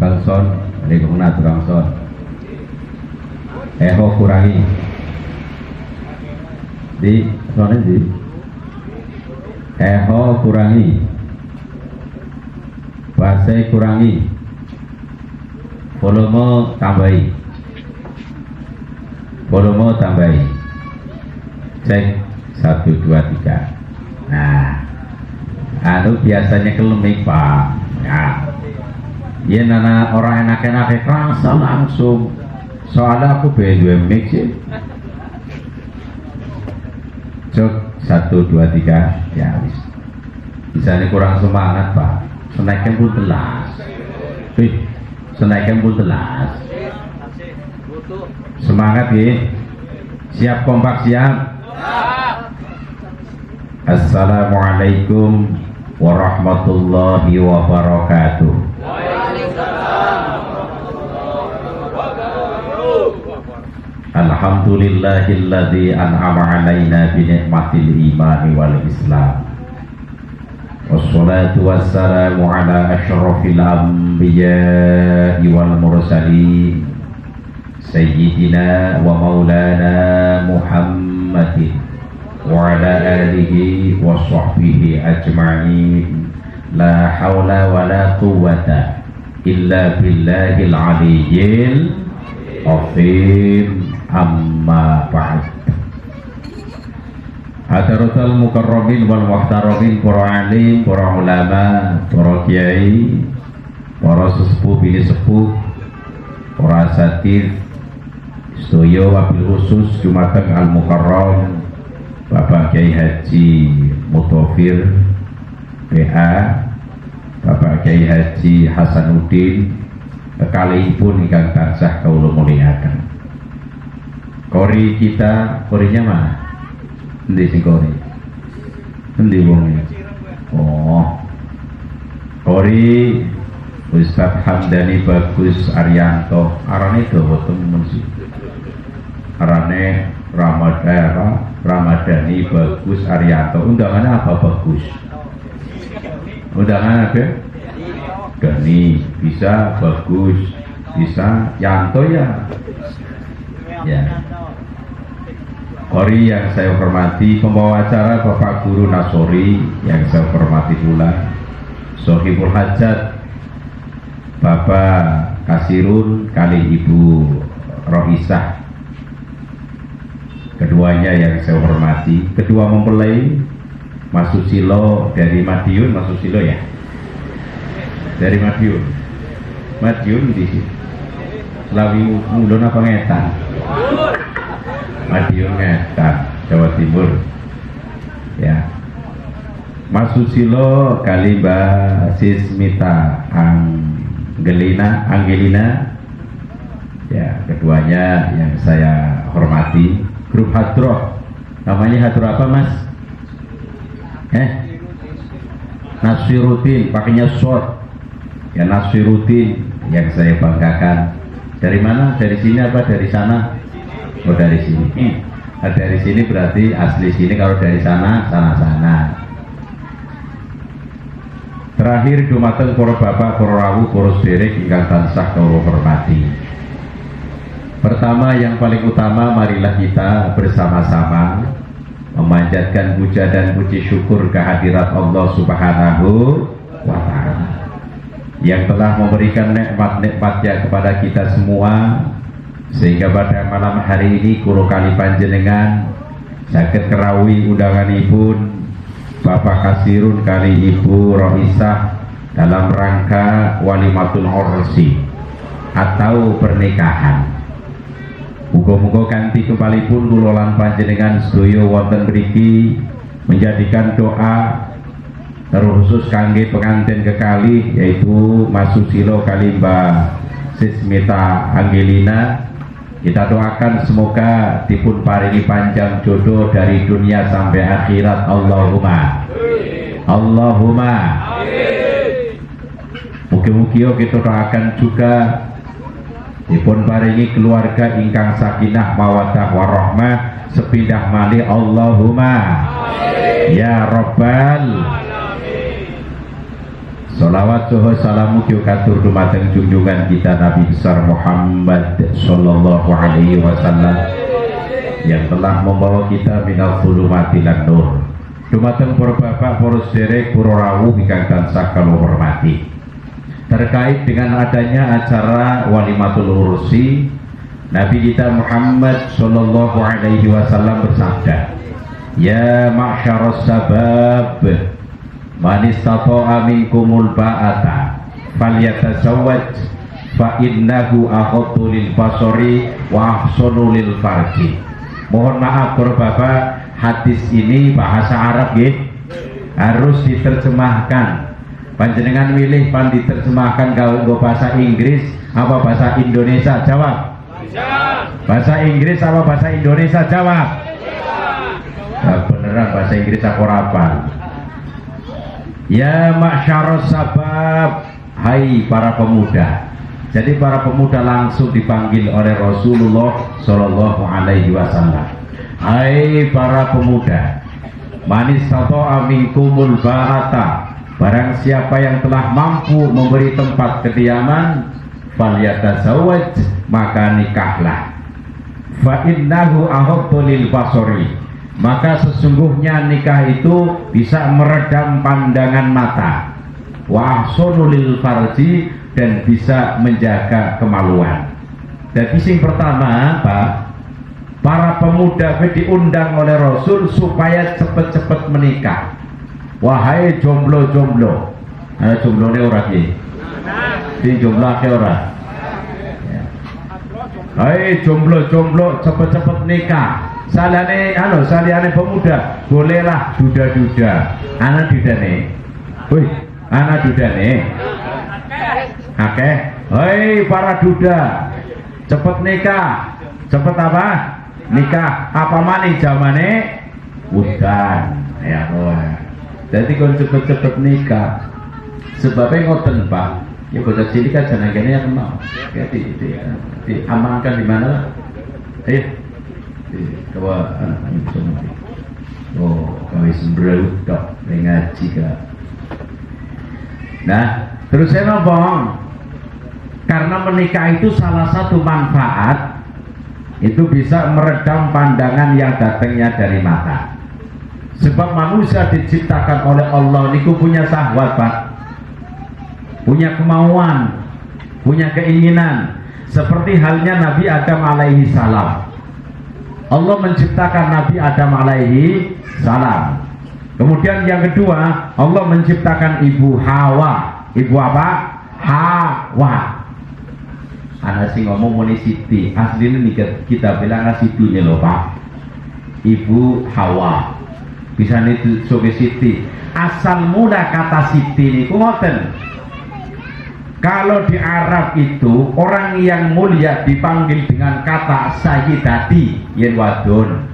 Bangson, Rekomna Bangson. Eho kurangi. Di soalnya di Eho kurangi. Basai kurangi. Volume tambahi. Volume tambahi. Cek 1 2 3. Nah, anu biasanya kelemik Pak. Ya. Ya nana orang enak-enak kerasa langsung. Soalnya aku BW mix ya. Cek 1 2 3 ya wis. Misalnya kurang semangat Pak. Senaikkan pun telas. Senaikkan pun telas. Semangat ya. Siap kompak siap. Assalamualaikum warahmatullahi wabarakatuh. Alhamdulillahilladzi an'ama 'alaina bi ni'matil imani wal islam. Wassalatu wassalamu ala asyrafil anbiya'i wal mursalin sayyidina wa maulana Muhammadin wa ala alihi wa sahbihi ajma'in. La hawla wa la quwwata illa billahil aliyyil azim. Amma ba'd. Hadaratul mukarramin wal muhtarabin, para alim, para ulama, para kiai, para sesepuh bini sepuh, para asatidz, sedaya wabil khusus dumateng al mukarram Bapak Kiai Haji Mutofir PA, Bapak Kiai Haji Hasanuddin, kekalihipun ingkang tansah kawula mulyakaken. Kori kita, korinya mana? Endi sing kori? Endi wonge? Oh. Kori Ustaz Hamdani Bagus Arianto, arane dawa temen sih. Arane Ramadhani Bagus Arianto. Undangannya apa Bagus? Undangan apa? Dani, bisa Bagus, bisa Yanto ya. Ya. Kori yang saya hormati, pembawa acara Bapak Guru Nasori yang saya hormati pula, Sohibul Hajat Bapak Kasirun kali Ibu Rohisah, keduanya yang saya hormati. Kedua mempelai Mas Susilo dari Madiun. Mas Susilo ya, dari Madiun. Madiun di Selawi Mulun apa Ngetan? Madiun Ngetan, Jawa Timur. Ya. Mas Susilo kali Mbak Sismita Angelina. Ya, keduanya yang saya hormati. Grup Hadroh, namanya Hadroh apa Mas? Nasiruddin, pakainya short. Ya, Nasiruddin yang saya banggakan. Dari mana? Dari sini apa dari sana? Oh, dari sini. Nah, dari sini berarti asli sini. Kalau dari sana, sana. Terakhir dumateng para bapak, para rawuh, para sederek ingkang tansah kawula hormati. Pertama, yang paling utama, marilah kita bersama-sama memanjatkan puja dan puji syukur kehadirat Allah Subhanahu wa Ta'ala yang telah memberikan nikmat-nikmatnya kepada kita semua, sehingga pada malam hari ini kulo kali panjenengan saged kerawuhi undanganipun Bapak Kasirun kali Ibu Rohisah dalam rangka walimatul ursi atau pernikahan. Muga-muga kanthi kepalipun kula lan panjenengan sedaya wonten mriki menjadikan doa terkhusus kangge pengantin kekalih, yaitu Mas Susilo kali Mbak Sismita Angelina. Kita doakan semoga dipun paringi panjang jodoh dari dunia sampai akhirat. Allahumma Allahumma. Mugi-mugi kita doakan juga dipun paringi keluarga ingkang sakinah mawaddah warahmah sepindah malih. Allahumma ya Rabbal. Sholawat soho salamu kyo katur dumateng junjungan kita Nabi besar Muhammad sallallahu alaihi wasallam yang telah membawa kita minal zulumati lan nur. Dumateng para bapak, para sederek, para rawuh ingkang tansah kula hormati. Terkait dengan adanya acara Walimatul Ursi, Nabi kita Muhammad sallallahu alaihi wasallam bersabda, "Ya ma'syaras sabab, man istata'a minkumul ba'ata falyatazawwaj fa innahu aghaddu lil basari wa ahsanu lil farji." Mohon maaf para bapak, hadis ini bahasa Arab ya, harus diterjemahkan. Panjenengan milih pan diterjemahkan kalau bahasa Inggris apa bahasa Indonesia? Jawab. Bahasa Inggris apa bahasa Indonesia? Jawab. Nah, beneran bahasa Inggris aku rapal. Ya ma'syaras sabab, hai para pemuda. Jadi para pemuda langsung dipanggil oleh Rasulullah Shallallahu Alaihi Wasallam. Hai para pemuda, man istata'a minkumul ba'ata, barang siapa yang telah mampu memberi tempat kediaman, falyatazawwaj, maka nikahlah. Fa innahu aghaddu lil basari, maka sesungguhnya nikah itu bisa meredam pandangan mata, wa ahsanu lil farji, dan bisa menjaga kemaluan. Jadi sing pertama Pak, para pemuda diundang oleh Rasul supaya cepat-cepat menikah. Wahai jomblo-jomblo, ada jomblo ini orang ini, di jomblo ke orang. Hai jomblo-jomblo, cepat-cepat nikah. Saliane pemuda, bolehlah duda-duda. Anak duda nih, wih, anak duda nih. Oke, hei para duda, cepet nikah, cepet apa? Nikah, apa maning zamane? Udan, ya Allah. Jadi kalau cepet-cepet nikah, sebabnya ngoten Pak. Ya bocah cilik kan jangan gini yang kenal. Ya diamankan di mana lah? Ayo, coba anak bisa nanti. Oh, kami sembrau dok, ngaji kak. Nah, terus saya ngomong. Karena menikah itu salah satu manfaat, itu bisa meredam pandangan yang datangnya dari mata. Sebab manusia diciptakan oleh Allah niku punya syahwat Pak, punya kemauan, punya keinginan. Seperti halnya Nabi Adam alaihi salam. Allah menciptakan Nabi Adam alaihi salam. Kemudian yang kedua, Allah menciptakan Ibu Hawa. Ibu apa? Hawa. Anak sih ngomong moni Siti, aslinya nih kita bilang Siti nih loh Pak. Ibu Hawa, bisa nih soge Siti. Asal mula kata Siti nih, ngoten. Kalau di Arab itu orang yang mulia dipanggil dengan kata Sayyidati, yen wadon,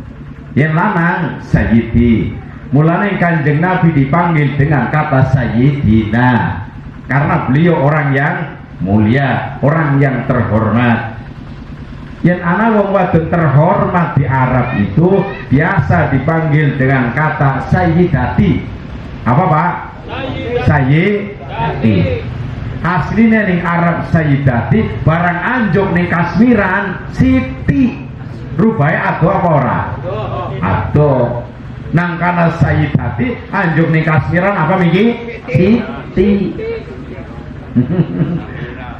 yen lanang Sayyidi. Mulanya Kanjeng Nabi dipanggil dengan kata Sayyidina, karena beliau orang yang mulia, orang yang terhormat. Yang anak wong wadon terhormat di Arab itu biasa dipanggil dengan kata Sayyidati. Apa Pak? Sayyidati. Aslinya ning Arab Sayyidati, barang anjuk ning Kasmiran Siti. Rupanya ado apa ora? Ado. Nang kana Sayyidati anjuk ning Kasmiran apa miki? Siti.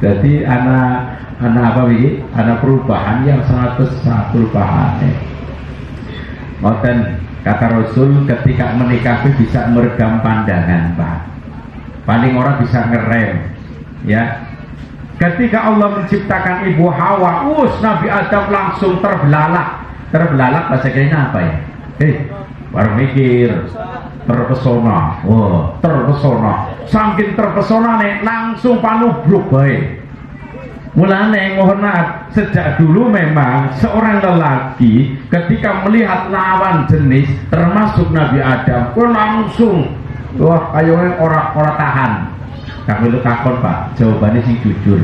Jadi anak apa ini? Anak perubahan yang sangat besar perubahannya. Ngoten kata Rasul, ketika menikah itu bisa meredam pandangan Pak. Paling orang bisa ngerem, ya. Ketika Allah menciptakan Ibu Hawa, Nabi Adam langsung terbelalak. Terbelalak bahasa kayaknya apa ya? Baru mikir, terpesona, terpesona. Saking terpesona nih, langsung panubruk baik. Mulane mohon maaf, sejak dulu memang seorang lelaki ketika melihat lawan jenis, termasuk Nabi Adam, langsung, wah ayonya orang tahan. Kami lu takon Pak, jawabannya sih jujur.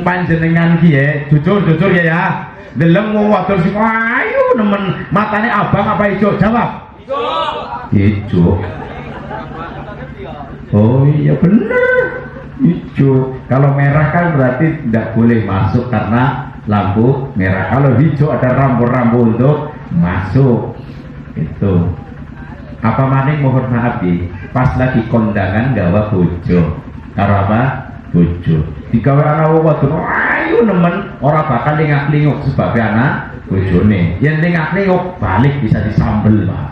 Panjenengan kiye, jujur ya. Deleng wong wadon sing ayu nemen matane abang apa ijo? Jawab. Ijo. Oh iya bener, hijau. Kalau merah kan berarti tidak boleh masuk karena lampu merah. Kalau hijau ada rambu-rambu untuk masuk. Itu. Apa maning mohon maaf nih, pas lagi kondangan gawa bojo. Karo apa? Bojo. Digawe anak wadon, ayo nemen ora bakal lingak-linguk sebagai anak bojone. Yen lingak-linguk balik bisa disambel, Pak.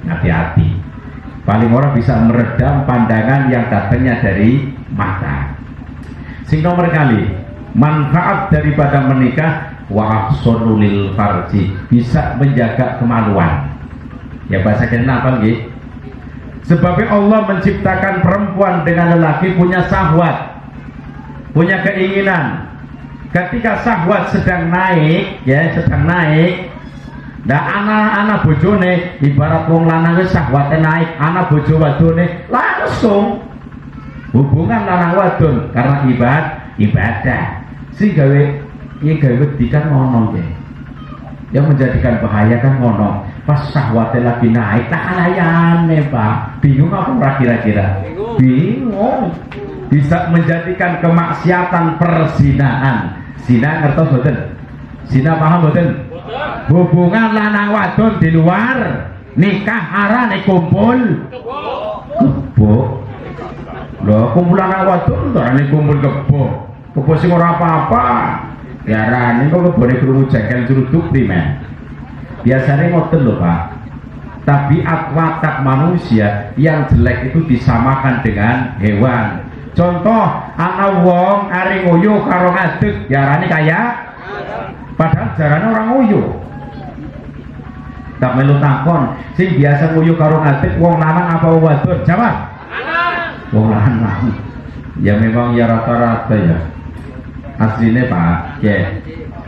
Hati-hati. Paling orang bisa meredam pandangan yang datangnya dari mata. Sing nomor kali, manfaat daripada menikah wa ahsanul farji, bisa menjaga kemaluan. Ya bahasa kita apa nggih? Sebabnya Allah menciptakan perempuan dengan lelaki punya syahwat, punya keinginan. Ketika syahwat sedang naik, ya sedang naik. Nah anak-anak bojone ibarat wong lanang wis syahwate naik, anak bojo wadone langsung hubungan lanang wadon karena ibadah. Si gawe yang gawe wedi kan ngono ya. Yang menjadikan bahaya kan ngono. Pas syahwate lagi naik tak alayane, Pak. Bingung apa ora kira-kira? Bingung. Bisa menjadikan kemaksiatan perzinaan. Zina ngertos mboten? Zina paham mboten? Hubungan lanang wadon di luar nikah arane kumpul kebo. Lho kumpul lanang wadon arane kumpul kebo. Kebo sing ora apa-apa. Diarani kok kebone krungu jengkel cruduk men. Biasanya ngoten lho, Pak. Tabiat watak manusia yang jelek itu disamakan dengan hewan. Contoh ana wong are nguyuh karo ngadeg diarani kaya padahal jarane orang nguyuh. Tak melu takon, sing biasa nguyuh karo ngadeg wong lanang apa wadon? Jawab. Lanang. Wong lanang. Ya memang ya rata-rata ya. Aslinya Pak, ya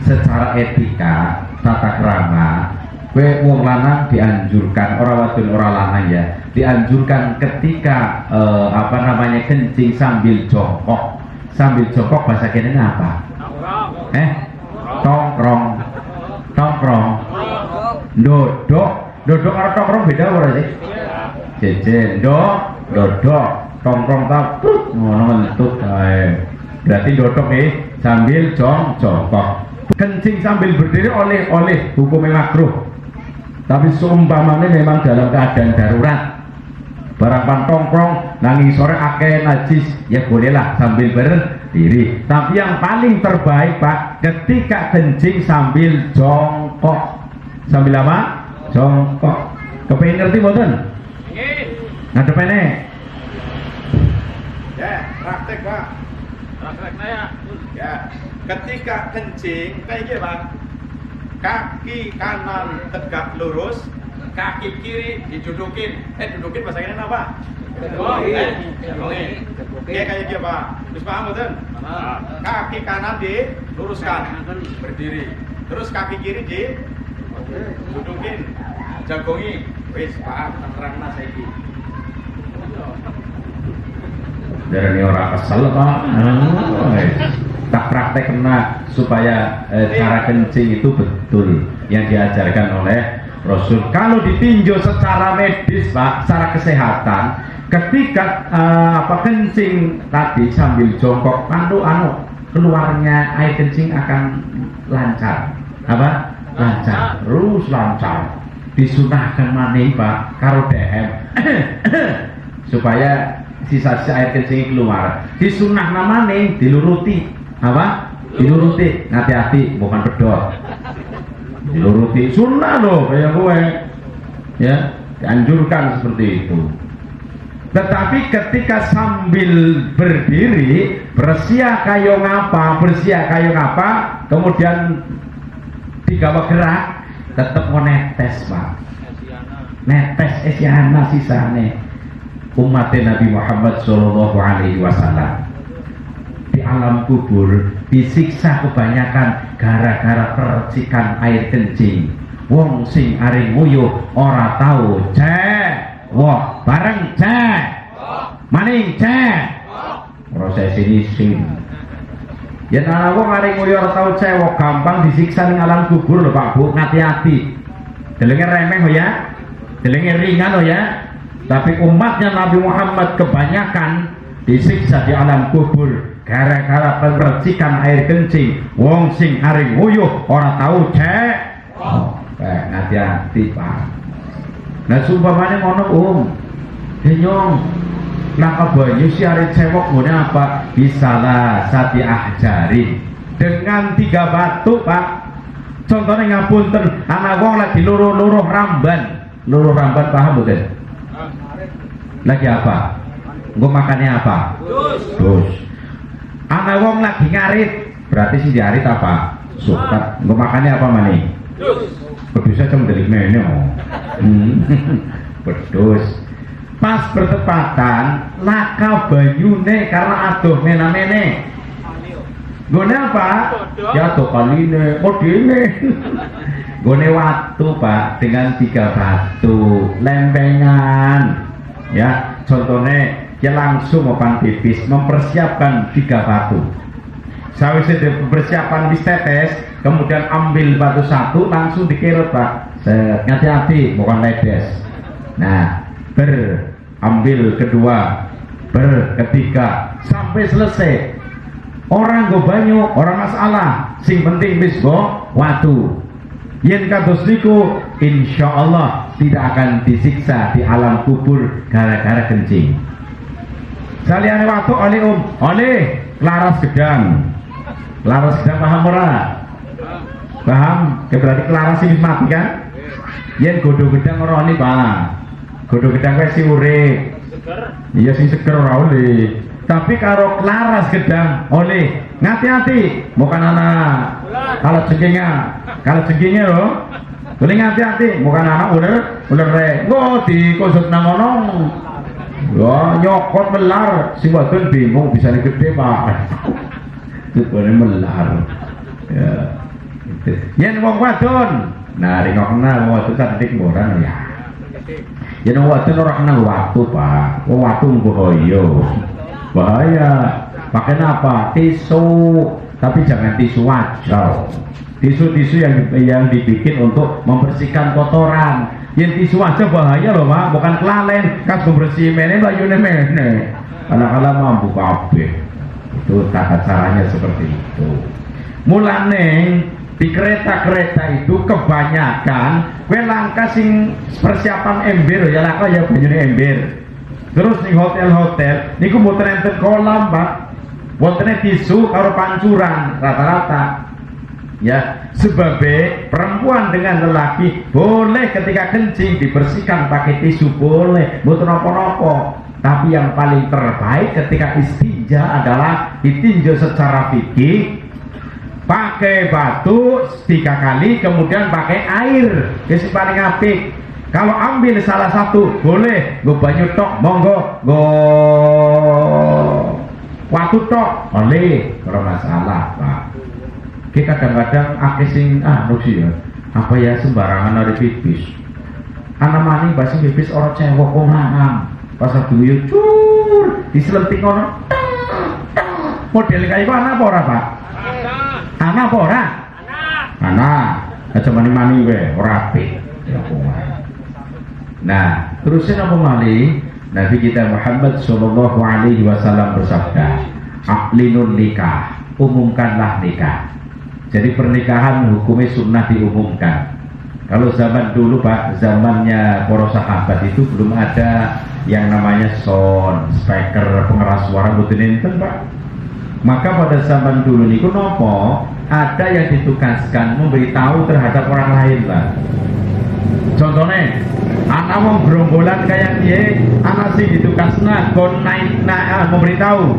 secara etika, tata krama, kowe wong lanang dianjurkan, orang wadon orang lanang ya, dianjurkan ketika apa namanya kencing sambil jongkok. Sambil jongkok bahasa kene apa? Tongkrong. Dodok karo tongkrong beda ora sih? Jejen, dodok, tongkrong tak ngono mentut kae. Berarti dodok sambil jongkok. Kencing sambil berdiri oleh hukumnya makruh. Tapi seumpamanya memang dalam keadaan darurat, barang tongkrong nanging sore akeh najis, ya bolehlah sambil berdiri. Tapi yang paling terbaik Pak, ketika kencing sambil jongkok. Sambil apa? Jongkok. Kepengin ngerti mboten? Nggih. Ngadepene. Ya, praktek Pak. Prakteknya ya. Ya, ketika kencing kayak gini Pak. Kaki kanan tegak lurus, kaki kiri didudukin. Dudukin bahasa ini apa? Dudungin. Kayak gini Pak. Terus paham betul? Kaki kanan diluruskan, berdiri. Terus kaki kiri didudukin, jagongi. Wis paham terangna saiki. Dari orang kesel Pak. Tak praktek kena supaya cara kencing itu betul yang diajarkan oleh Rasul. Kalau ditinjau secara medis Pak, secara kesehatan, ketika kencing tadi sambil jongkok, keluarnya air kencing akan lancar. Apa? Lancar, terus lancar. Disunahkan maning Pak, karo DM supaya sisa-sisa air kencing keluar. Disunah maning diluruti. Apa? Diluruti, hati-hati bukan pedot. Diluruti sunnah loh kayak gue. Ya, dianjurkan seperti itu. Tetapi ketika sambil berdiri bersia kayu ngapa, kemudian digawa gerak, tetap mau netes Pak. Netes esiana sisane umat Nabi Muhammad Shallallahu Alaihi Wasallam. Di alam kubur disiksa kebanyakan gara-gara percikan air kencing. Wong sing are nguyuh ora tahu wah bareng maning proses ini sin. Ya ana wong are nguyuh ora tahu wah gampang disiksa ning alam kubur lho Pak Bu, hati-hati. Delenge remeh ya. Delenge ringan ya. Tapi umatnya Nabi Muhammad kebanyakan disiksa di alam kubur gara-gara percikan air kencing. Wong sing aring nguyuh ora tahu cek. Hati-hati Pak. Nah sumpamanya ngono Nyong nak banyu si aring cewek ngene apa? Bisalah sati ahjari dengan 3 batu Pak. Contohnya ngapunten anak wong lagi luruh ramban. Luruh ramban paham betul? Lagi apa? Gue makannya apa? Dus. Anak wong lagi ngarit, berarti si diarit apa? Sukat. Gue makannya apa mani? Pedusnya cuma dari mana? Pedus. Pas bertepatan, laka banyune karena aduh mena-mene. Gue apa? Ya tuh kali ini, kok ini? Gue waktu Pak dengan 3 batu lempengan. Ya, contohnya ya langsung makan pipis mempersiapkan 3 batu. Sawise persiapan bis tetes, kemudian ambil batu 1 langsung dikirut Pak. Hati-hati bukan ledes. Nah, ambil kedua, ketiga sampai selesai. Orang go banyu, orang masalah. Sing penting bis go watu. Yen kados niku insyaallah tidak akan disiksa di alam kubur gara-gara kencing. Saliyane waktu oleh laras gedang. Laras gedang paham ora? Paham? Berarti laras ini mati kan? Yen godho gedang ora oleh Pak. Godho gedang wis urip. Seger. Iya sing seger ora oleh. Tapi karo laras gedang oleh. Hati-hati, bukan anak. Kalau cengkingnya loh. Boleh hati-hati, bukan anak ular re. Go dikonsut nang ono. Wah, nyokot melar, si wadon bingung bisa gede Pak. Itu boleh melar. Ya. Yen wong wadon. Nah, ringok kenal wong wadon cantik orang ya. Yen wong wadon ora kenal waktu Pak. Wong watu nggoyo. Bahaya. Pakai apa? Tisu. Tapi jangan tisu wajah. Tisu-tisu yang dibikin untuk membersihkan kotoran. Yang tisu wajah bahaya loh Pak, bukan kelalen. Kas membersih mene bayune mene. Anak-anak mampu kabeh. Itu tata caranya seperti itu. Mulane di kereta-kereta itu kebanyakan kowe langkah sing persiapan ember ya langkah ya banyune ember. Terus di hotel-hotel niku mboten enten kolam Pak. Botennya tisu karo pancuran rata-rata ya, sebabnya perempuan dengan lelaki boleh ketika kencing dibersihkan pakai tisu, boleh boten apa-apa. Tapi yang paling terbaik ketika istinja adalah ditinjau secara fikih pakai batu 3 kali kemudian pakai air, itu paling apik. Kalau ambil salah satu boleh gue banyu tok monggo go waktu tok oleh kalau masalah Pak. Kita kadang-kadang akising sih ya apa ya sembarangan dari pipis. Anak maning basi pipis orang cewek kok nangam. Pas aku yo cur diselentik ngono. Model kayak anak apa ora Pak? Anak apa ora? Anak. Aja mani-mani we ora apik. Nah, terusin apa malih? Nabi kita Muhammad Shallallahu Alaihi Wasallam bersabda, "Aklinun nikah, umumkanlah nikah." Jadi pernikahan hukumnya sunnah diumumkan. Kalau zaman dulu Pak, zamannya para sahabat itu belum ada yang namanya sound, speaker, pengeras suara butuh enten Pak. Maka pada zaman dulu niku nopo ada yang ditugaskan memberitahu terhadap orang lain Pak. Contohnya anak wong gerombolan kayak dia, anak sih ditugasna kon naik memberitahu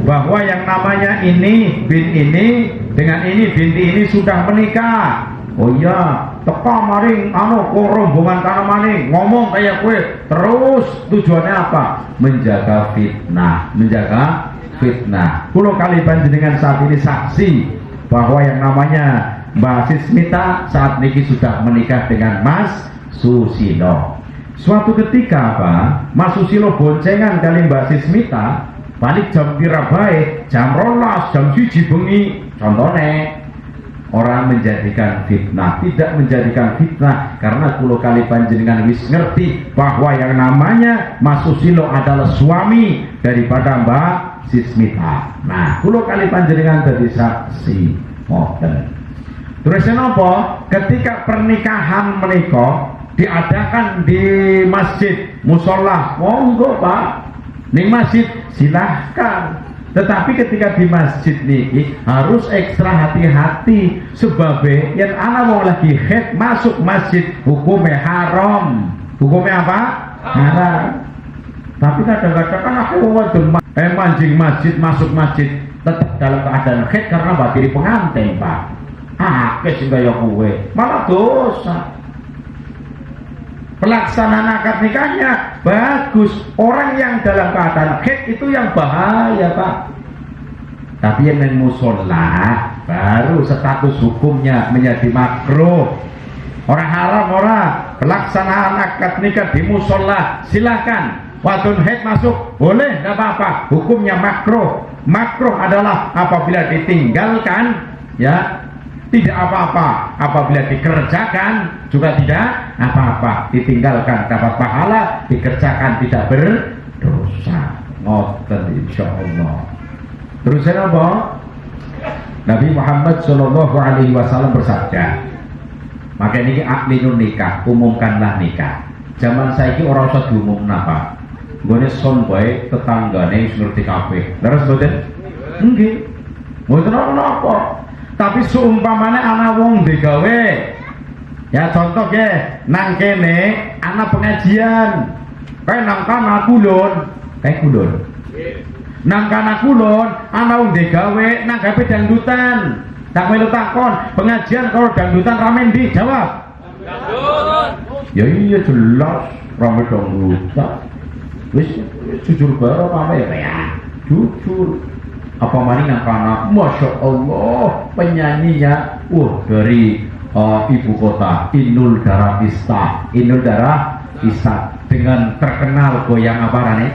bahwa yang namanya ini bin ini dengan ini binti ini sudah menikah. Oh iya, teka maring rombongan kana maning ngomong kayak gue terus tujuannya apa? Menjaga fitnah. Kulo kali panjenengan saat ini saksi bahwa yang namanya Mbak Sismita saat ini sudah menikah dengan Mas Susilo. Suatu ketika Pak, Mas Susilo boncengan kali Mbak Sismita balik jam pira bae, jam 12, jam 1 bengi. Contohnya orang menjadikan fitnah, tidak menjadikan fitnah, karena kulo kali panjenengan wis ngerti bahwa yang namanya Mas Susilo adalah suami daripada Mbak Sismita. Nah, kulo kali panjenengan jadi saksi ngoten. Terus kenapa? Ketika pernikahan menika diadakan di masjid, musola, monggo Pak, ning masjid silahkan. Tetapi ketika di masjid niki harus ekstra hati-hati, sebabnya yang anak mau lagi head masuk masjid hukumnya haram. Hukumnya apa? Haram. Tapi kadang-kadang kan aku mancing masjid, masuk masjid tetap dalam keadaan head karena batiri pengantin Pak. Kes gaya kue malah dosa. Pelaksanaan akad nikahnya bagus, orang yang dalam keadaan haid itu yang bahaya Pak. Tapi yang musola baru status hukumnya menjadi makruh. Orang haram orang. Pelaksanaan akad nikah di musola silakan. Wadon haid masuk boleh, tidak apa-apa. Hukumnya makruh. Makruh adalah apabila ditinggalkan, ya tidak apa-apa. Apabila dikerjakan juga tidak apa-apa. Ditinggalkan dapat pahala, dikerjakan tidak berdosa. Ngoten insyaallah. Terus apa? Nabi Muhammad sallallahu alaihi wasallam bersabda, maka ini aklinun nikah, umumkanlah nikah. Zaman saiki ora usah diumumna Pak. Nggone son bae tetanggane wis ngerti kabeh. Leres mboten? Nggih. Mboten apa-apa. Tapi seumpamane ana wong digawe, ya contoh ya, nang kene ana pengajian, kayak nang kana kulon, kayak kulon, nang kana kulon ana wong digawe nang gawe dangdutan, tak melu takon pengajian kalau dangdutan ramen di jawab, ya iya jelas ramen dangdutan, wis jujur bae apa ya, jujur. Apa maning nang kana, masya Allah penyanyinya, dari ibu kota Inul Daratista, Inul Daratista dengan terkenal goyang apa rane?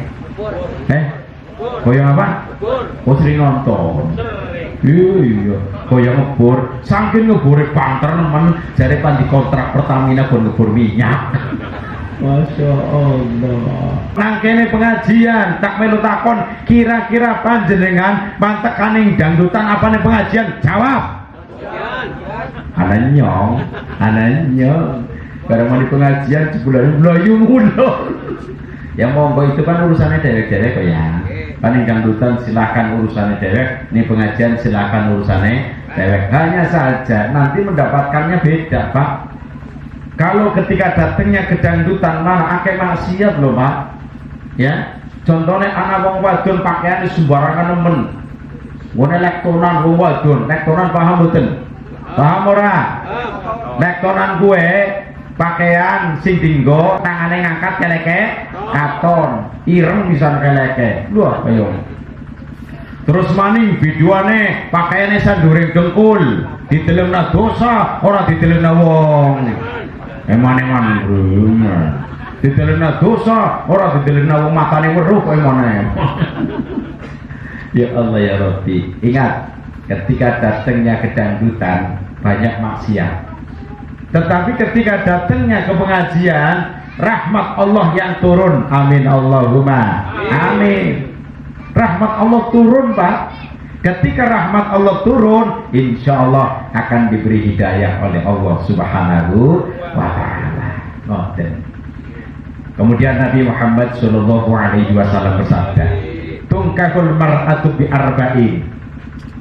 Goyang apa? Oh sering nonton. Iya, goyang ngebor, saking ngebore banter nemen, jare pan di kontrak Pertamina kon ngebor minyak. Masya Allah. Nang kene pengajian tak melu takon kira-kira panjenengan mantekaning dangdutan apa nih pengajian? Jawab. Ananyong. Barang mau di pengajian sebulan melayu mulu. Ya monggo itu kan urusannya dewek-dewek kok ya. Paling dangdutan silakan urusannya dewek, ini pengajian silakan urusannya dewek. Hanya saja nanti mendapatkannya beda Pak. Kalau ketika datangnya ke dangdutan mana akeh maksiat loh Pak, ya contohnya anak wong wadon pakaian sembarangan nemen, ngene lektonan wong wadon, lektonan paham mboten? Paham ora? Lektonan gue pakaian sing dinggo tangane ngangkat keleke katon, ireng bisa keleke, lho apa yo. Terus maning videoane pakaiane sanduring dengkul, ditelemna dosa ora ditelemna wong. Eman-eman rumah ditelena dosa orang ditelena wong matane weruh emane. Ya Allah ya Rabbi, ingat ketika datangnya ke dangdutan banyak maksiat, tetapi ketika datangnya ke pengajian rahmat Allah yang turun. Amin Allahumma amin. Rahmat Allah turun Pak. Ketika rahmat Allah turun, insya Allah akan diberi hidayah oleh Allah Subhanahu wa Ta'ala. Kemudian Nabi Muhammad Sallallahu Alaihi Wasallam bersabda, tungkahul mar'atu bi arba'in,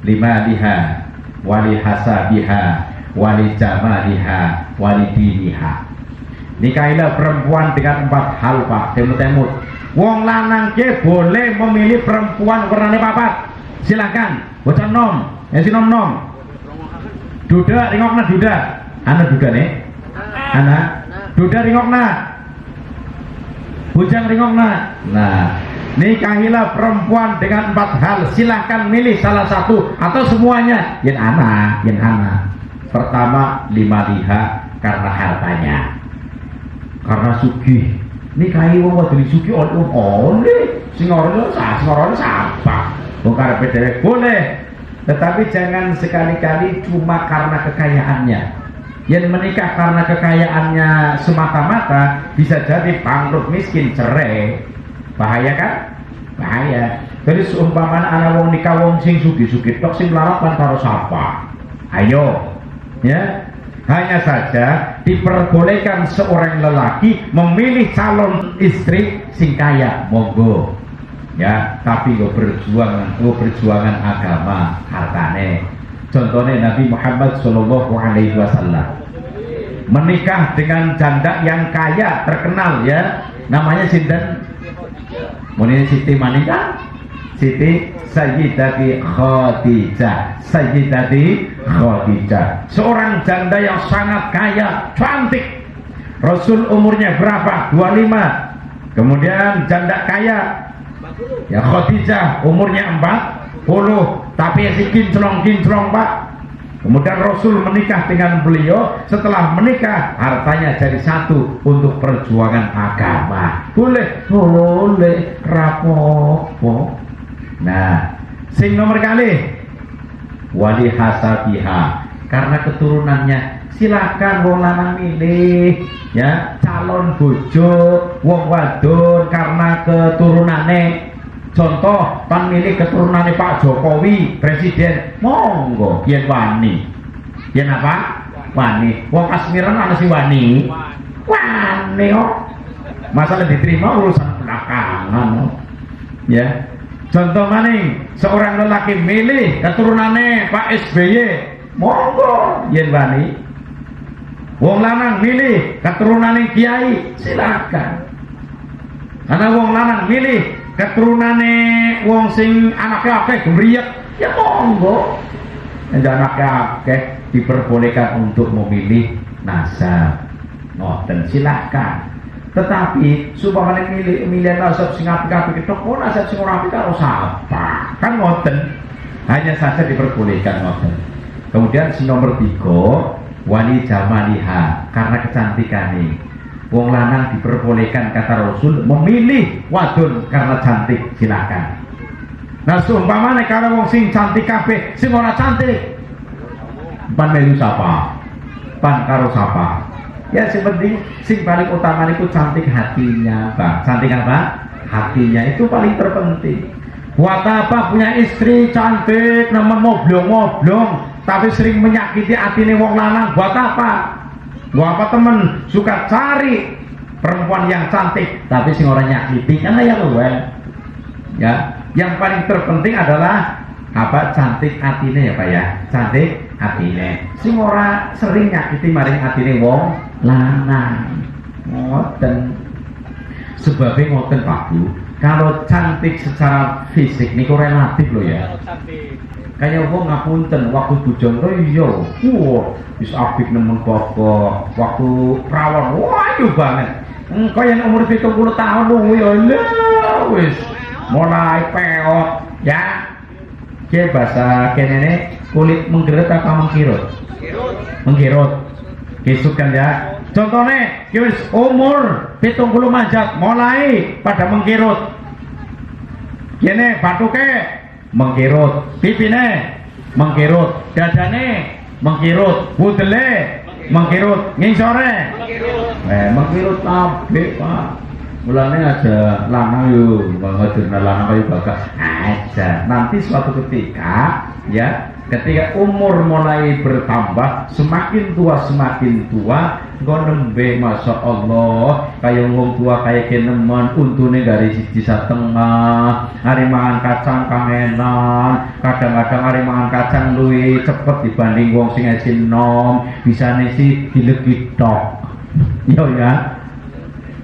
limaliha, wali hasabiha, wali jamaliha, wali diniha. Nikahilah perempuan dengan 4 hal Pak. Temut-temut. Wong lanang ke boleh memilih perempuan warnanya papat. Silakan, bocah nom, si nom. Duda ringokna duda, anak duda nih, anak duda ringokna, bujang ringokna. Nah, nikahilah perempuan dengan 4 hal. Silahkan milih salah satu atau semuanya. Yang anak. Pertama, limaliha, karena hartanya, karena sugih. Nikahi wong wadon sugih oleh sing ora siapa. Bongkar PDW boleh, Tetapi jangan sekali-kali cuma karena kekayaannya. Yang menikah karena kekayaannya semata-mata bisa jadi bangkrut, miskin, cerai. Bahaya kan? Bahaya. Jadi seumpama anak wong nikah wong sing sugih-sugih tok sing melarat kan karo sapa? Ayo. Ya. Hanya saja diperbolehkan seorang lelaki memilih calon istri sing kaya, monggo. Ya, tapi berjuangan agama hartane. Contohnya Nabi Muhammad SAW menikah dengan janda yang kaya terkenal ya, namanya sinten? Muni Siti Manika, Siti Sayyidati Khadijah, Sayyidati Khadijah, seorang janda yang sangat kaya, cantik. Rasul umurnya berapa? 25. Kemudian janda kaya ya Khadijah umurnya 40, tapi si kinclong Pak. Kemudian Rasul menikah dengan beliau. Setelah menikah hartanya jadi satu untuk perjuangan agama. Boleh rapopo. Nah, sing nomor kali wali hasabiha, karena keturunannya silakan wong lanang milih ya calon bojo wong wadon karena keturunane. Contoh pan milih keturunane Pak Jokowi presiden, monggo yen wani. Yen apa? Wani. Wong Kasmiran ana si wani. Wani kok. Masalah diterima urusan belakangan. Ya. Contoh maning, seorang lelaki milih keturunane Pak SBY, monggo yen wani. Wong lanang milih keturunane Kiai, silakan. Karena wong lanang milih keturunane wong sing anake akeh gemriyek, ya monggo. Anake akeh diperbolehkan untuk memilih nasab. Ngoten silakan. Tetapi supaya milih nasab sing apik-apik tok, kok nasab sing ora apik karo sapa? Kan ngoten. Hanya saja diperbolehkan ngoten. Kemudian si nomor 3 wali jamaliha, karena kecantikane. Wong lanang diperbolehkan kata Rasul memilih wadon karena cantik, silakan. Nah seumpamane kalau wong sing cantik kabeh sing ora cantik, pan melu sapa? Pan karo sapa? Ya seperti sing paling utama itu cantik hatinya, Pak. Cantik apa? Hatinya itu paling terpenting. Buat apa punya istri cantik, nemen moblong-moblong, tapi sering menyakiti hatine wong lanang? Buat apa? Buat apa temen suka cari perempuan yang cantik, tapi sing orang nyakiti? Karena ya luwen. Ya, yang paling terpenting adalah apa? Cantik hatine ya Pak ya. Cantik hatine. Sing ora sering nyakiti maring hatine wong lanang. Ngoten. Sebabnya ngoten Pak Bu. Kalau cantik secara fisik niku relatif loh ya. Kayak wong ngapunten waktu bujangga iya, wis apik nemen pokok. Waktu perawan, wayu banget. Engko yang umur 70 tahun lu ya wis mulai peot ya. Ki bahasa kene kulit menggeret apa mengkirut? Mengkirut. Kisut kan ya. Contohnya, ki wis umur 70 manjat mulai pada mengkirut. Kene batuke mengkirut, pipine mengkirut, dadane mengkirut, wudele mengkirut, ngisore mengkirut kabeh Pak. Mulane aja lanang yo ngajurna lanang kaya bagas aja. Nanti suatu ketika ya, ketika umur mulai bertambah, semakin tua engko nembe masya Allah kaya wong tua kaya kenemen untune dari siji setengah, hari mangan kacang kangenan, kadang-kadang hari mangan kacang luwih cepet dibanding wong sing esin nom, bisane sih dilegi tok. Yo ya.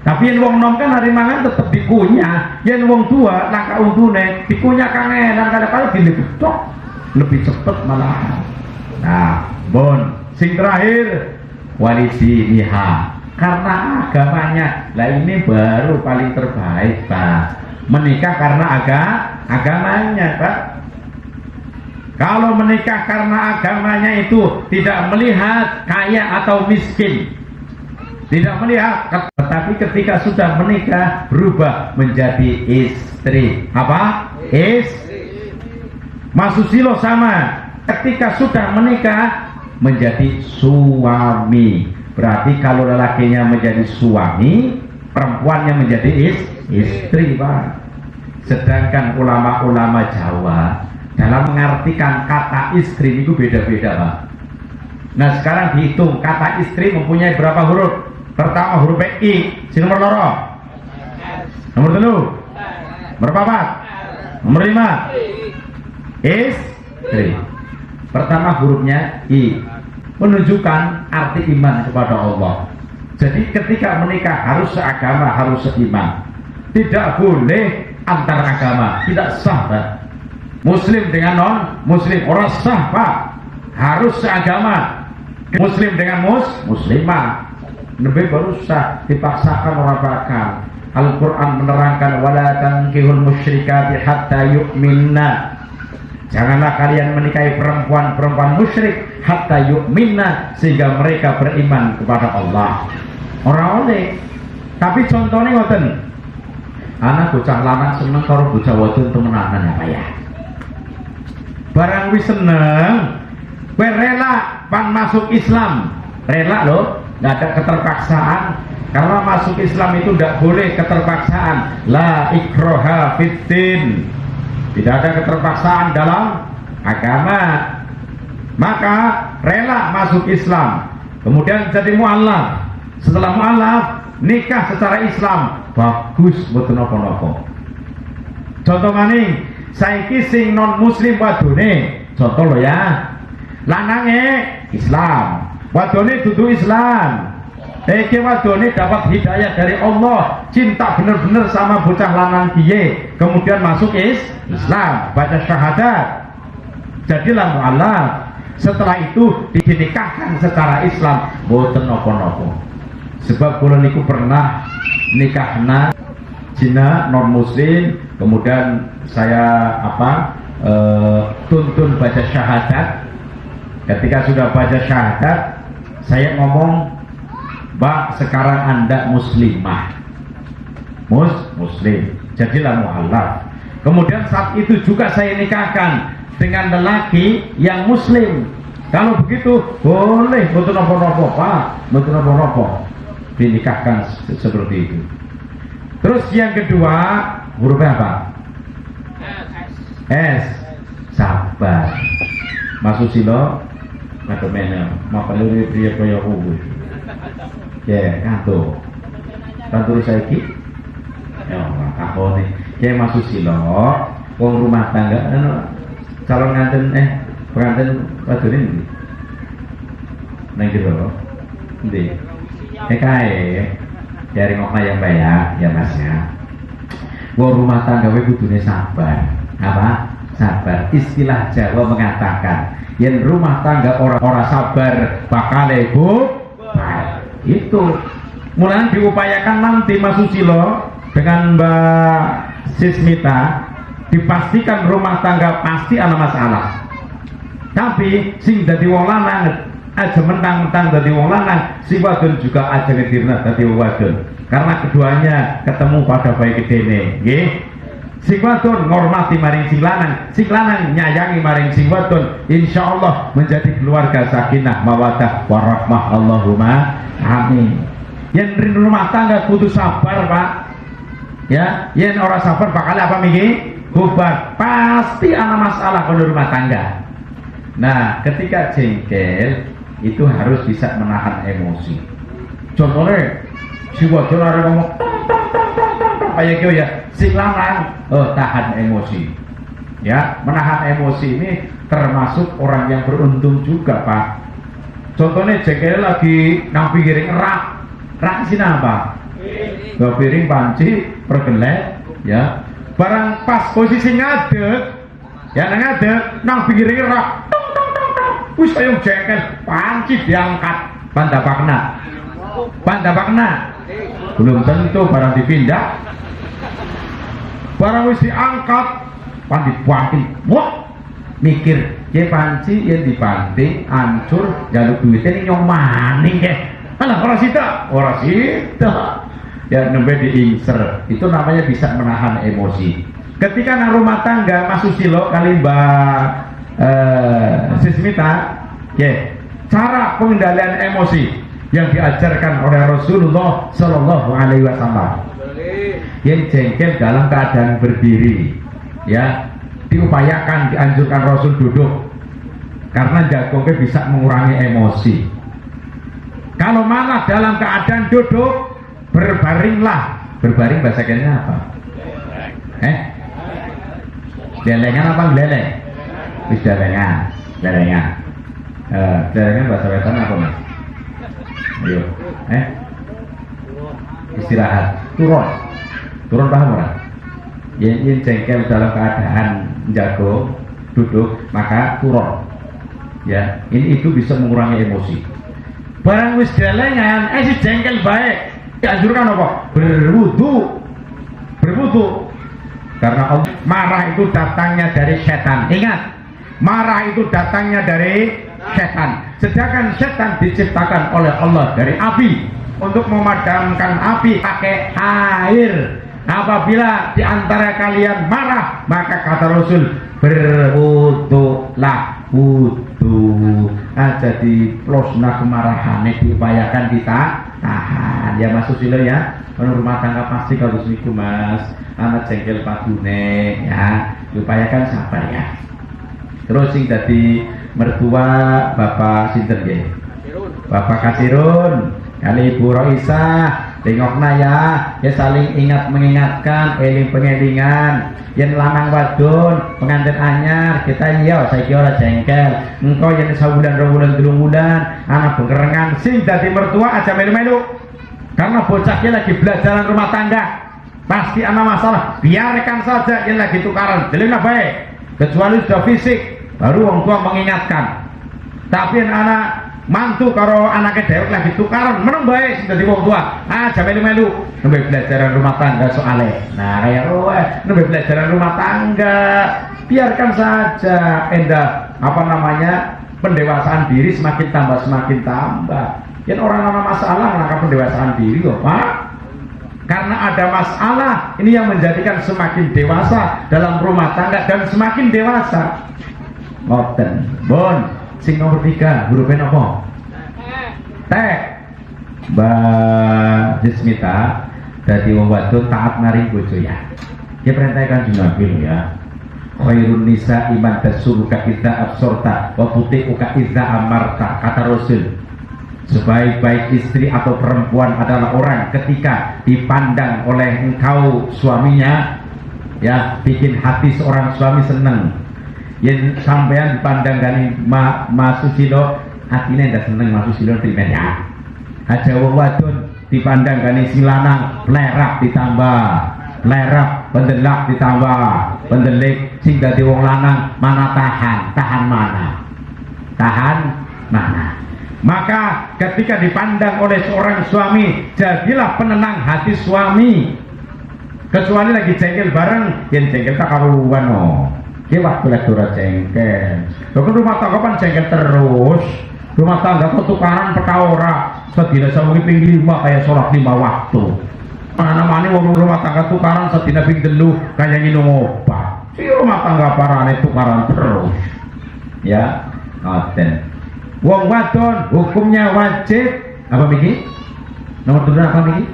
Tapi yang wong nom kan hari mangan tetep dikunyah, yang wong tua langka untune dikunyah kangenan kadang-kadang dilegi tok. Lebih cepat malah. Nah, bon, sing terakhir wali diniha, karena agamanya. Lah ini baru paling terbaik Pak. Menikah karena agamanya Pak. Kalau menikah karena agamanya itu tidak melihat kaya atau miskin, tidak melihat, tetapi ketika sudah menikah berubah menjadi istri. Apa? Mas Susilo sama, ketika sudah menikah menjadi suami. Berarti kalau lelakinya menjadi suami, perempuannya menjadi istri, Pak. Sedangkan ulama-ulama Jawa dalam mengartikan kata istri itu beda-beda, Pak. Nah sekarang dihitung kata istri mempunyai berapa huruf? Pertama huruf I, si nomor loro, nomor 3, nomor 4, nomor 5, istri. Pertama hurufnya I, menunjukkan arti iman kepada Allah. Jadi ketika menikah harus seagama, harus seiman. Tidak boleh antar agama, tidak sah, Pak. Muslim dengan non muslim orang sah, Pak. Harus seagama. Muslim dengan muslimah. Lebih baru sah, dipaksakan orang bakal. Al-Quran menerangkan wala tankihul musyrikati hatta yu'minna. Janganlah kalian menikahi perempuan musyrik hatta yu'minna, sehingga mereka beriman kepada Allah. Orang oleh. Tapi contohnya ngoten. Anak bocah lanang seneng karo bocah wadon temenanan ya, Pak ya. Barang wis seneng, kowe rela pan masuk Islam. Rela loh, enggak ada keterpaksaan. Karena masuk Islam itu tidak boleh keterpaksaan. La ikraha fiddin. Tidak ada keterpaksaan dalam agama. Maka rela masuk Islam, kemudian jadi mu'allaf. Setelah mu'allaf, nikah secara Islam. Bagus, mboten napa-napa. Contoh maning, saiki sing non muslim wadone, contoh lo ya. Lanange Islam, wadone dudu Islam. Iki wadone dapat hidayah dari Allah, cinta bener-bener sama bocah lanang piye, kemudian masuk Islam, baca syahadat, jadilah mu'allaf. Setelah itu dinikahkan secara Islam, boten napa-napa. Sebab kula niku pernah nikahna Cina non muslim, kemudian saya tuntun baca syahadat. Ketika sudah baca syahadat, saya ngomong, Mbak, sekarang Anda muslimah, muslim, jadilah mu'allaf. Kemudian saat itu juga saya nikahkan dengan lelaki yang muslim. Kalau begitu boleh, betul nopo-nopo, Pak, betul nopo-nopo, dinikahkan seperti itu. Terus yang kedua hurufnya apa? S. Sabar. Mas Susilo ngatur mana? Mau perlu dia kaya aku. Ya, ngatur. Kantor saya ki. Ya, aku nih. Ya Mas Susilo, wong rumah tangga, calon nganten pengantin wadunin. Nang jero. Ndi? Kae dari ngomong yang baik ya Mas ya. Wong rumah tangga we kudune sabar. Apa? Sabar. Istilah Jawa mengatakan yen rumah tangga ora sabar bakal itu. Mulai diupayakan nanti Mas Susilo dengan Mbak Sismita, dipastikan rumah tangga pasti ada masalah. Tapi sing dadi wong lanang aja mentang-mentang dadi wong lanang, si wadon juga aja ngedirna dadi wadon. Karena keduanya ketemu pada baik gedene, nggih. Si wadon ngormati maring sing lanang nyayangi maring sing wadon, insyaallah menjadi keluarga sakinah mawaddah warahmah. Allahumma amin. Yen rumah tangga kudu sabar, Pak. Ya, yen ora sabar bakal apa miki? Bubar. Pasti ana masalah kalau rumah tangga. Nah, ketika jengkel itu harus bisa menahan emosi. Contohnya si wadon arep ngomong kayak gitu ya, si lanang tahan emosi. Ya, menahan emosi ini termasuk orang yang beruntung juga, Pak. Contohnya jengkel lagi nang piring rak sini apa? Piring panci pergelet ya. Barang pas posisi ngadeg, ya ngadeg nang piring rak. Wis ayo jengkel, panci diangkat, pandapakna. Belum tentu barang dipindah. Barang wis diangkat, pan dibanting. Wah, mikir, ye panci yang dibanting hancur, jaluk duitnya nyong maning ke. Alah, ora sida. Ya nembe diingser. Itu namanya bisa menahan emosi. ketika nang rumah tangga Mas Susilo kali Mbak Sismita, cara pengendalian emosi yang diajarkan oleh Rasulullah Shallallahu Alaihi Wasallam. Yang jengkel dalam keadaan berdiri, ya diupayakan, dianjurkan Rasul duduk karena jagongnya bisa mengurangi emosi. Kalau malah dalam keadaan duduk, berbaringlah. Berbaring bahasa kayaknya apa? Delengan apa leleng? Bisa delengan, delengan. Delengan bahasa wetan apa mas? Ayo, istirahat, turun paham orang? Yang jengkel dalam keadaan jago duduk maka turun. Ya, ini itu bisa mengurangi emosi. Barang wis delengan, si jengkel baik. Dianjurkan apa? Berwudu. Karena Allah marah itu datangnya dari setan. Ingat, marah itu datangnya dari setan. Sedangkan setan diciptakan oleh Allah dari api. Untuk memadamkan api pakai air. Apabila di antara kalian marah, maka kata Rasul, berwudulah, wudu. Jadi plosna kemarahannya diupayakan ditahan. Ya Mas Susilo ya, rumah tangga pasti kalau semiku Mas, anak jengkel padune ya, diupayakan sabar ya. Terus sing dadi mertua Bapak sinten nggih? Bapak Kasirun kali Ibu Roisah. Tengokna ya saling ingat mengingatkan, eling pengelingan. Yen lanang wadon pengantin anyar kita iya saiki ora jengkel. Engko yen sabulan 2 bulan 3 bulan anak bengkerengan sing dadi mertua aja melu-melu. Karena bocahnya lagi belajar rumah tangga. Pasti ana masalah, biarkan saja yen lagi tukaran. Delena baik. Kecuali sudah fisik baru wong tua mengingatkan. Tapi anak mantu karo anaknya dewek lagi tukaran meneng baik sudah di wong tua aja melu-melu nembe belajaran rumah tangga soalnya. Nah kayak nembe belajaran rumah tangga, biarkan saja endah pendewasaan diri semakin tambah yang orang masalah maka pendewasaan diri kok Pak, karena ada masalah ini yang menjadikan semakin dewasa dalam rumah tangga dan semakin dewasa ngoten bon. Sing nomor 3 hurufnya apa? Teh. Mbak Jismita dadi wong wadon taat maring bojo ya. Dia perintahkan Nabi ya. Khairun nisa iman tasuruka idza absorta wa tuti'uka idza amarta, kata Rasul. Sebaik-baik istri atau perempuan adalah orang ketika dipandang oleh engkau suaminya ya, bikin hati seorang suami seneng. Yang sampean dipandang dari Mas Susilo hatinya ndak seneng Mas Susilo terima ya. Aja wong wadon dipandang dari si lanang lerak ditambah lerak, pendelak ditambah pendelik, sing dadi wong lanang mana tahan mana. Maka ketika dipandang oleh seorang suami, jadilah penenang hati suami. Kecuali lagi jengkel bareng, yang jengkel tak karuan dia waktu lagi ora jengkel. Kan rumah tangga kan jengkel terus. Rumah tangga kok tukaran perkara. Sedina sawengi ping 5 kayak sholat 5 waktu. Mana-mana wong rumah tangga tukaran sedina ping 3 kayak nginum obat. Si rumah tangga parane tukaran terus. Ya, ngoten. Wong wadon hukumnya wajib apa miki? Nomor 2 apa miki?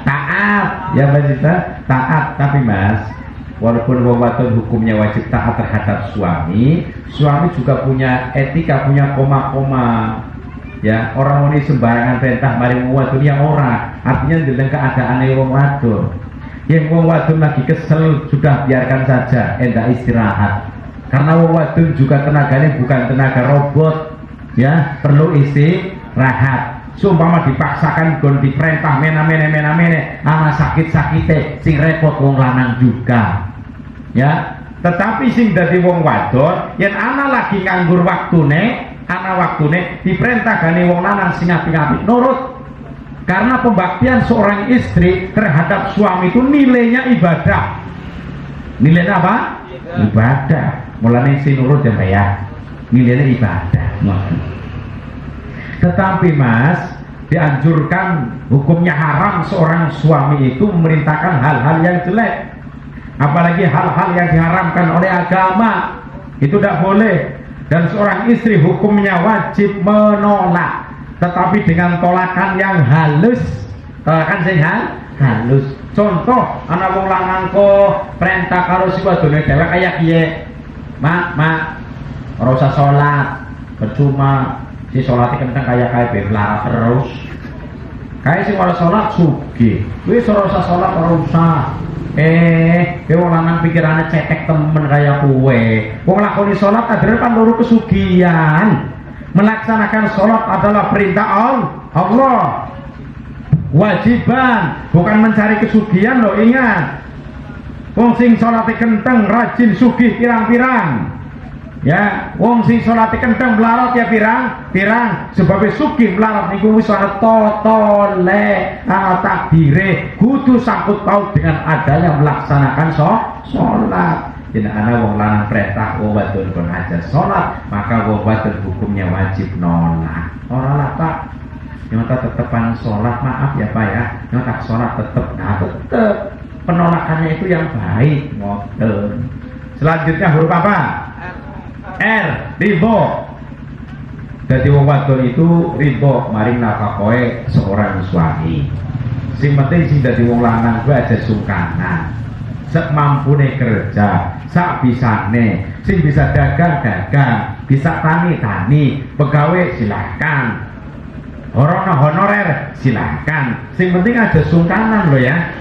Taat. Ya Mbak Cita, taat. Tapi Mas, walaupun wong wadon hukumnya wajib taat terhadap suami, suami juga punya etika, punya koma-koma. Ya, orang ini sembarangan perintah mari wong wadon ya ora. Artinya dalam keadaan wong wadon. Yang wong wadon lagi kesel sudah biarkan saja, enggak istirahat. Karena wong wadon juga tenaganya bukan tenaga robot. Ya, perlu istirahat. Sumpama dipaksakan gon diperintah mena-mene ana sakit-sakite sing repot wong lanang juga. Ya, tetapi sing dadi wong wadon yen ana lagi nganggur waktune, diperintah gane wong lanang sing apik-apik nurut. Karena pembaktian seorang istri terhadap suami itu nilainya ibadah. Nilainya apa? Ibadah. Mulane sing nurut ya Pak ya. Nilainya ibadah. Tetapi Mas, dianjurkan hukumnya haram seorang suami itu memerintahkan hal-hal yang jelek. apalagi hal-hal yang diharamkan oleh agama, itu tidak boleh. Dan seorang istri hukumnya wajib menolak, tetapi dengan tolakan yang halus, tolakan sing halus. Contoh, anak wong lanang kok perintah karo si wadone dhewek kaya piye? Mak, ora usah salat, percuma. Si salate kenteng kaya melarat terus. Kayak sing ora salat sugih. Wis ora usah salat, ora usah. Wong lanang pikirane cetek temen kaya kowe. Wong lakoni salat adere kan loro kesugihan. Melaksanakan salat adalah perintah Allah. Wajiban, bukan mencari kesugihan loh, ingat. Wong sing salate kenteng rajin sugih pirang-pirang. Ya, wong sing salate kenteng melarat ya pirang-pirang. Sebab sugih melarat niku wis ana totole, ana takdire, kudu sangkut paut dengan adanya melaksanakan salat. Jadi ana wong lanang perintah wong wadon kon aja salat, maka wong wadon hukumnya wajib nolak. Ora lah Pak, nyata tetepan sholat, maaf ya Pak ya, nyata sholat tetep, nah tetep penolakannya itu yang baik, ngoten. Selanjutnya huruf apa? R, ridho. Jadi wong wadon itu ridho maring nafkahe seorang suami. Sing penting sing dadi wong lanang kuwi aja sungkanan, sak mampune kerja, sak bisane. Sing bisa dagang, bisa tani, pegawai silakan, honorer silakan. Sing penting ada sungkanan loh ya,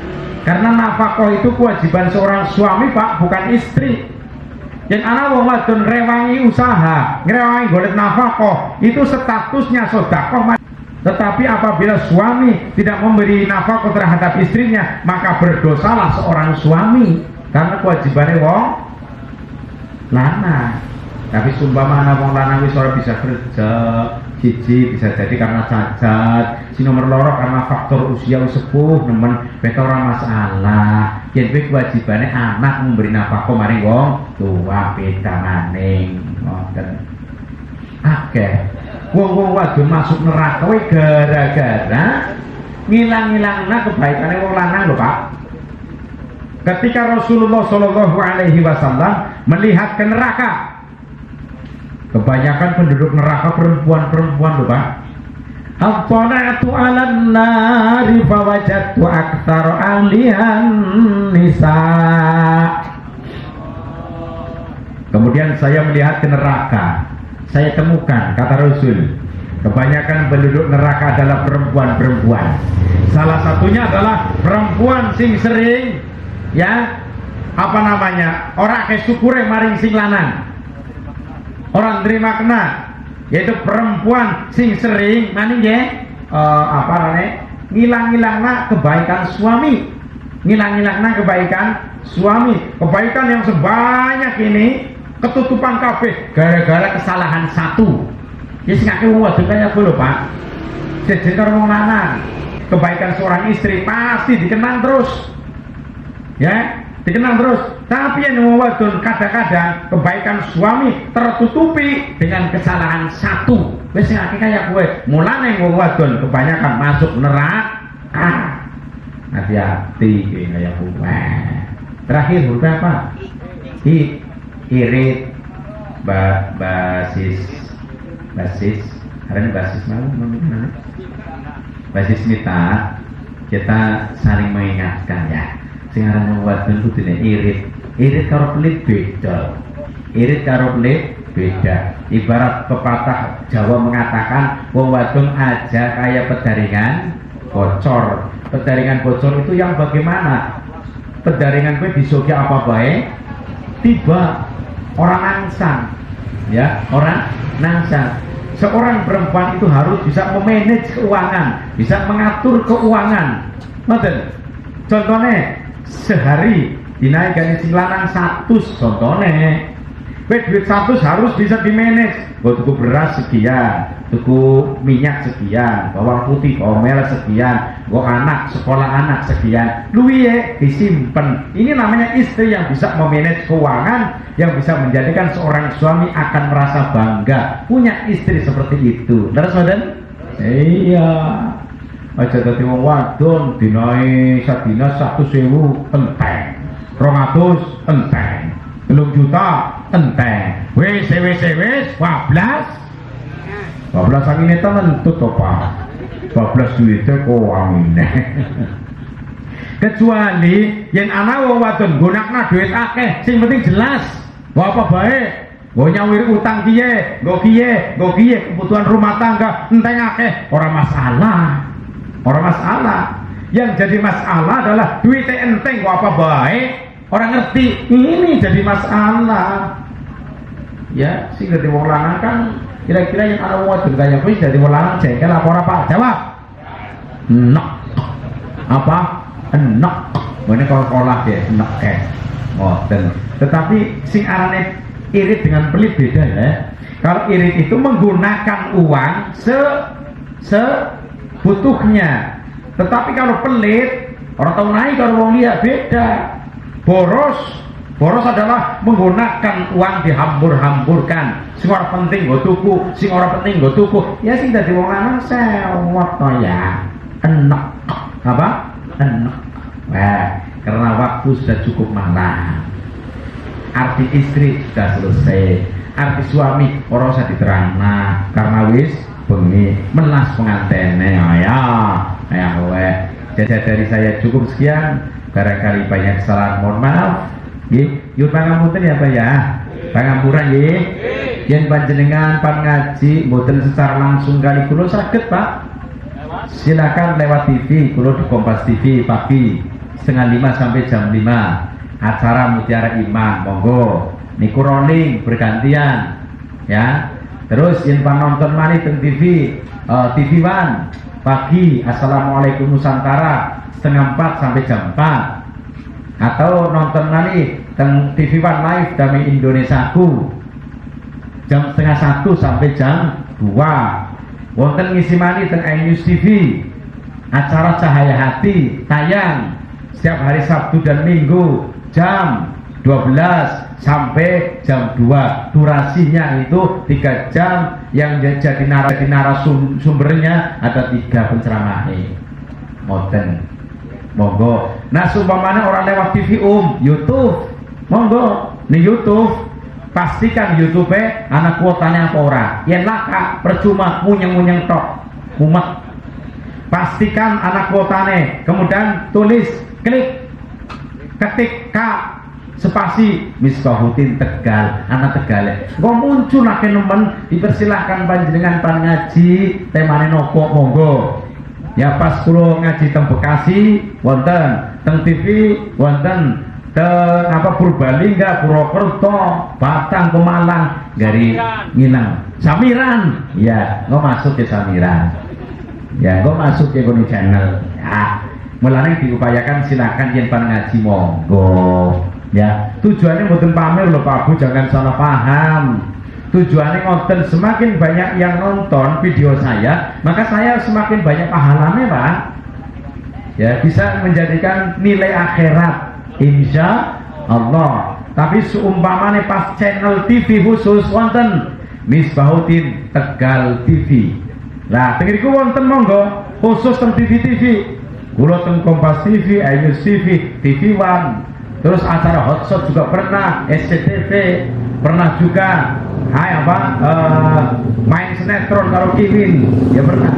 karena nafkah itu kewajiban seorang suami Pak, bukan istri. Yang anak wong wadon rewangi usaha, ngrewangi golek nafkah, itu statusnya sedekah. Tetapi apabila suami tidak memberi nafkah terhadap istrinya, maka berdosalah seorang suami, karena kewajibannya wong lanang. Tapi sumpama wong lanang wis ora bisa kerja, siji bisa jadi karena cacat, si nomor loro karena faktor usia sepuh, nemen beta ora masalah. Yen kuwi kewajibane anak memberi nafkah maring wong tua, beda maning ngoten. Akeh wong wadon masuk neraka kuwi gara-gara ngilang-ngilangna kebaikane wong lanang lho Pak. Ketika Rasulullah Shallallahu Alaihi Wasallam melihat ke neraka, kebanyakan penduduk neraka perempuan-perempuan loh Pak. Attona'tu 'alan nari fawajadtu aktsar ahlihan nisa. Kemudian saya melihat ke neraka, saya temukan, kata Rasul, kebanyakan penduduk neraka adalah perempuan-perempuan. Salah satunya adalah perempuan sing sering ya, apa namanya, orang kesyukure maring sing lanang, orang terima kena, yaitu perempuan sing sering maning ya, apa namanya, ngilang-ngilangna kebaikan suami, ngilang-ngilangna kebaikan suami. Kebaikan yang sebanyak ini ketutupan kabeh gara-gara kesalahan satu. Ya sing akeh wong wadon kaya kuwi lho Pak, jejer karo wong lanang. Kebaikan seorang istri pasti dikenang terus, ya dikenang terus. Tapi yang wong wadon kadang-kadang kebaikan suami tertutupi dengan kesalahan satu. Wis sing akeh kaya kowe, mulane wong wadon kebanyakan masuk neraka. Hati-hati kaya kowe. Terakhir huruf apa? Irit, basis, hari ini basis mana? Basis mita. Kita saling mengingatkan ya. Sing aran wong wadon kudune irit. Irit karo pelit beda. Irit karo pelit beda. Ibarat pepatah Jawa mengatakan wong wadon aja kayak pedaringan bocor. Pedaringan bocor itu yang bagaimana? Pedaringan gue disoki apa baik? Tiba orang nangsang, ya orang nangsang. Seorang perempuan itu harus bisa memanage keuangan, bisa mengatur keuangan. Ngoten. Contohnya sehari dinaikkan sing lanang 100 contohnya. Duit 100 harus bisa dimanage. Gue tuku beras sekian, tuku minyak sekian, bawang putih, bawang merah sekian, gue anak, sekolah anak sekian. Luwiye disimpan. Ini namanya istri yang bisa memanage keuangan, yang bisa menjadikan seorang suami akan merasa bangga punya istri seperti itu. Terus Maden? Iya. Aja dadi wong wadon dinae sadina 100.000 enteng. 200 enteng, 3 juta enteng, wis 12 angine tentu to Pak, 12 duitnya kok angine. Kecuali yang anak wong wadon gunakna duit akeh, sing penting jelas apa baik. Nggo nyawir utang kiye, nggo kiye, kebutuhan rumah tangga enteng akeh, ora masalah. Yang jadi masalah adalah duitnya enteng kok apa baik, orang ngerti ini jadi masalah. Ya, sing dadi wong lanang kan kira-kira yang ana wong wadon kaya kuwi dadi wong lanang jengkel apa ora Pak? Jawab. Enak. Apa? Enak. Ngene kalau olah ya enak ngoten. Tetapi sing arane irit dengan pelit beda ya. Kalau irit itu menggunakan uang sebutuhnya. Tetapi kalau pelit, orang tahu naik kalau mau lihat beda. Boros adalah menggunakan uang dihambur-hamburkan. Sing ora penting nggo tuku, sing ora penting nggo tuku. Ya sing dadi wong lanang sewot to ya. Enak. Apa? Enak. Wah, karena waktu sudah cukup malam. Arti istri sudah selesai, arti suami orang usah diterangna karena wis bengi melas pengantene ya weh. Jadi dari saya cukup sekian, barangkali banyak kesalahan mohon maaf nggih. Yun pangapunten ya Pak ya, pangapunten nggih. Yen panjenengan pan ngaji mboten secara langsung kali kula saged Pak, silakan lewat TV, kula di Kompas TV pagi 4:30 sampai jam 5 acara Mutiara Iman, monggo niku rolling bergantian ya. Terus yang nonton mani teng TV TV One pagi Assalamualaikum Nusantara 3:30 sampai jam 4, atau nonton mani teng TV One Live Damai Indonesiaku jam 1:30 sampai jam 2. Wonten ngisi mani teng iNews TV acara Cahaya Hati tayang setiap hari Sabtu dan Minggu jam 12 sampai jam 2. Durasinya itu 3 jam. Yang jadi narasumbernya ada 3 penceramah. Moten monggo. Nah sumpamanya orang lewat TV YouTube, monggo di YouTube pastikan YouTube anak kuotanya apa ora. Yen laka percuma munyeng-munyeng tok mumet. Pastikan anak kuotane, kemudian tulis klik ketik K spasi Misbahuddin Tegal, anak Tegal. Kok muncul lagi nemen, dipersilahkan panjenengan pan ngaji temane nopo monggo. Ya pas kula ngaji teng Bekasi wonten, teng TV wonten, teng apa Purbalingga, Purwokerto, Batang, Pemalang, Gari Nginang, Samiran. Ya, nggak masuk ke Samiran. Ya, nggak masuk ke Goni Channel. Ya. Mulane diupayakan silakan yen pan ngaji monggo ya. Tujuannya mboten pamer lho Pak Bu, jangan salah paham. Tujuannya ngoten, semakin banyak yang nonton video saya, maka saya semakin banyak pahalanya Pak. Ya, bisa menjadikan nilai akhirat insya Allah. Tapi seumpamane pas channel TV khusus wonten Misbahuddin Tegal TV. Nah, tengiriku wonten monggo khusus teng TV. Kula teng Kompas TV, iNews TV, TV One, terus acara Hotshot juga pernah, SCTV pernah juga, main sinetron karo Kiwin ya pernah.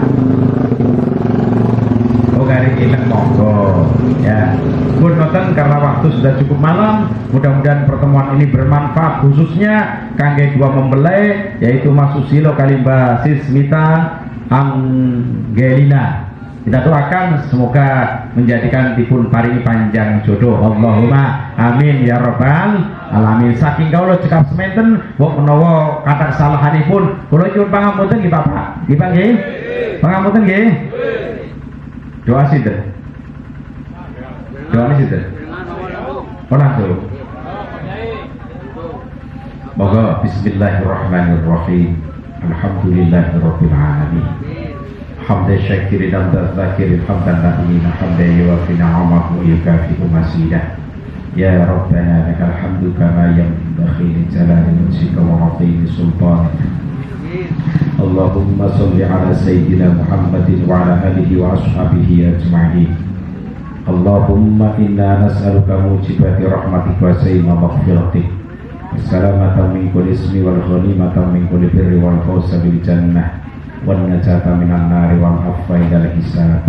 Gari ingat monggo ya. Pun nonton karena waktu sudah cukup malam, mudah-mudahan pertemuan ini bermanfaat khususnya kangge 2 mempelai yaitu Mas Susilo kali Mbak Sismita Angelina. Kita doakan semoga menjadikan dipun paringi panjang jodoh. Allahumma amin ya rabbal alamin. Saking kawula cekap semanten mbok menawa kata kesalahanipun kula nyuwun pangapunten nggih Bapak. Nggih Pak nggih. Pangapunten nggih. Doa sinten? Doa sinten? Ora tuh. Monggo bismillahirrahmanirrahim. Alhamdulillahirabbil alamin. Hamdan syakirin hamdan zakirin hamdan na'imin hamdan yuwafi na'amahu yukafi'u masidah. Ya Rabbana lakal hamdu kama yanbaghi li jalali wajhika wa 'azimi sultanika. Allahumma shalli ala sayyidina Muhammadin wa ala alihi wa ashabihi ajma'in. Allahumma inna nas'aluka mujibati rahmatik wa sayma maghfiratik assalamata min kulli ismi wal ghanimata min kulli birri wal fawza bil jannah wan najata minan nari wal afwa idal hisab.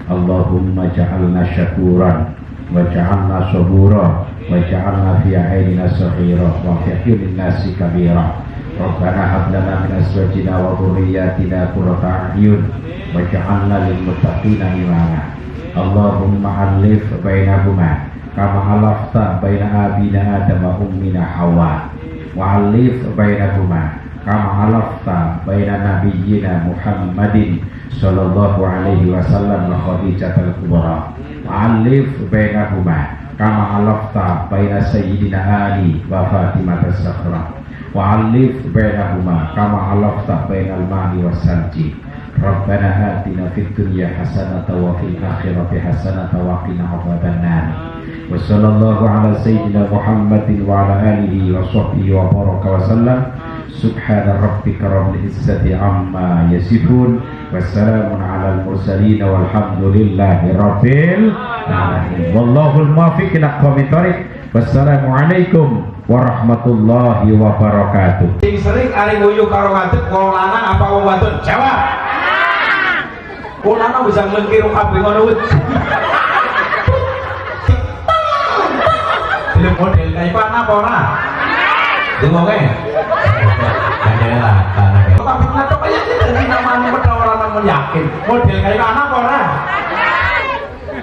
Allahumma ja'alna syakuran wa ja'alna sabura wa ja'alna fi a'inina saghira wa fi a'yunin nasi kabira. Rabbana hab lana min azwajina wa dhurriyyatina qurrata a'yun waj'alna lil muttaqina imama. Allahumma alif bainahuma kama alafta baina abina Adam wa ummina Hawa wa alif bainahuma kama alafta baina nabiyyina Muhammadin sallallahu alaihi wasallam wa Khadijatul Kubra wa alif bainahuma kama alafta baina sayyidina Ali wa Fatimah as-Sakhra wa alif bainahuma kama alafta bainal ma'i was salji. Rabbana atina fid dunya hasanatan wa fil akhirati hasanatan wa qina adzabannar. Wa sallallahu ala sayyidina Muhammadin wa ala alihi wa sahbihi wa baraka wa sallam. Subhana rabbika rabbil izzati amma yasifun wa salamun alal mursalin walhamdulillahi rabbil alamin. Wallahul muwaffiq ila aqwamit thoriq. Wassalamualaikum warahmatullahi wabarakatuh. Sing sering ari nguyu karo ngadeg wong lanang apa wong wadon? Jawab. Wong lanang bisa nglengkiru kabeh ngono wit. Film model kayak apa ora? Dengoke. Adalah tanah. Tapi kenapa kayak gitu namanya orang yakin model kayak apa ora?